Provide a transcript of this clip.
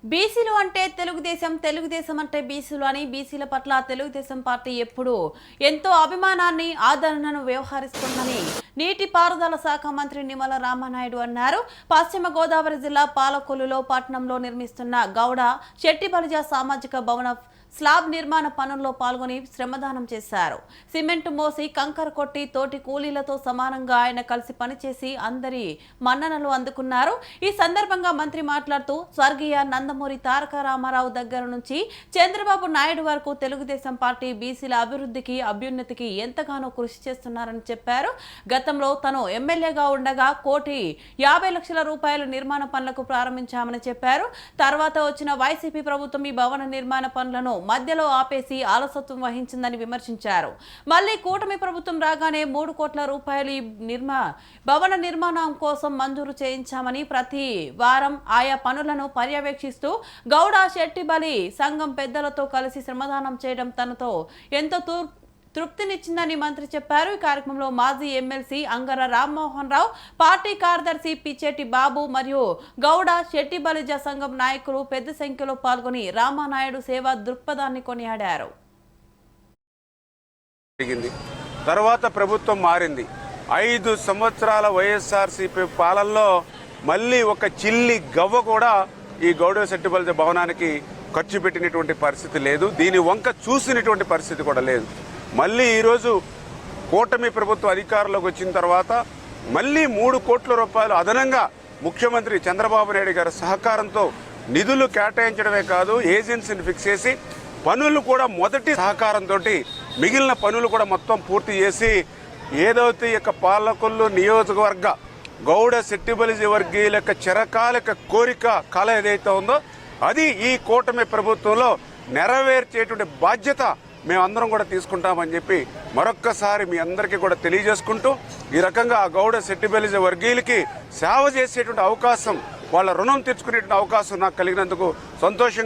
బీసీలు అంటే తెలుగుదేశం అంటే బీసీలు అని బీసీల పట్ల తెలుగుదేశం పార్టీ ఎప్పుడూ ఎంతో అభిమానాన్ని ఆదరణను వ్యవహరిస్తుందని నీటిపారుదల శాఖ మంత్రి నిమ్మల రామానాయుడు అన్నారు. పశ్చిమ గోదావరి జిల్లా పాలకొల్లులో పట్టణంలో నిర్మిస్తున్న గౌడ శెట్టిబలిజ సామాజిక భవన స్లాబ్ నిర్మాణ పనుల్లో పాల్గొని శ్రమదానం చేశారు. సిమెంట్ మోసి కంకర కొట్టి తోటి కూలీలతో సమానంగా ఆయన కలిసి పనిచేసి అందరి మన్ననలు అందుకున్నారు. ఈ సందర్భంగా మంత్రి మాట్లాడుతూ స్వర్గీయ నందమూరి తారక రామారావు దగ్గర నుంచి చంద్రబాబు నాయుడు వరకు తెలుగుదేశం పార్టీ బీసీల అభివృద్ధికి అభ్యున్నతికి ఎంతగానో కృషి చేస్తున్నారని చెప్పారు. గతంలో తను ఎమ్మెల్యేగా ఉండగా 1,50,00,000 రూపాయల నిర్మాణ పనులకు ప్రారంభించామని చెప్పారు. తర్వాత వచ్చిన వైసీపీ ప్రభుత్వం ఈ భవన నిర్మాణ పనులను మధ్యలో ఆపేసి ఆలసత్వం వహించిందని విమర్శించారు. మళ్లీ కూటమి ప్రభుత్వం రాగానే 3 కోట్ల రూపాయలు ఈ భవన నిర్మాణం కోసం మంజూరు చేయించామని, ప్రతి వారం ఆయా పనులను పర్యవేక్షిస్తూ గౌడ శెట్టిబలి సంఘం పెద్దలతో కలిసి శ్రమదానం చేయడం తనతో ఎంతో తృప్తినిచ్చిందని మంత్రి చెప్పారు. ఈ కార్యక్రమంలో మాజీ ఎమ్మెల్సీ అంగర రామ్మోహన్ రావు, పార్టీ కార్యదర్శి పిచ్చేటి బాబు మరియు గౌడ శెట్టిబలిజ సంఘం నాయకులు పెద్ద సంఖ్యలో పాల్గొని రామానాయుడు సేవా దృక్పథాన్ని కొనియాడారు. తర్వాత ప్రభుత్వం మారింది. 5 సంవత్సరాల వైఎస్ఆర్సీపీ పాలనలో మళ్ళీ ఒక చిల్లి గవ్వ కూడా ఈ గౌడ శెట్టిబలిజ భవనానికి ఖర్చు పెట్టినటువంటి పరిస్థితి లేదు. దీని వంక చూసినటువంటి పరిస్థితి కూడా లేదు. మళ్ళీ ఈరోజు కూటమి ప్రభుత్వం అధికారంలోకి వచ్చిన తర్వాత మళ్ళీ 3 కోట్ల రూపాయలు అదనంగా ముఖ్యమంత్రి చంద్రబాబు నాయుడు గారి సహకారంతో నిధులు కేటాయించడమే కాదు, ఏజెన్సీని ఫిక్స్ చేసి పనులు కూడా మొదటి సహకారంతో మిగిలిన పనులు కూడా మొత్తం పూర్తి చేసి ఏదైతే ఇక పాలకొల్లు నియోజకవర్గ గౌడ శెట్టిబలిజ వర్గీయుల యొక్క చిరకాలిక కోరిక కళ ఏదైతే ఉందో అది ఈ కూటమి ప్రభుత్వంలో నెరవేర్చేటువంటి బాధ్యత మేమందరం కూడా తీసుకుంటామని చెప్పి మరొక్కసారి మీ అందరికీ కూడా తెలియజేసుకుంటూ ఈ రకంగా ఆ గౌడ శెట్టిబలిజ వర్గీయులకి సేవ చేసేటువంటి అవకాశం, వాళ్ళ రుణం తెచ్చుకునేటువంటి అవకాశం నాకు కలిగినందుకు సంతోషంగా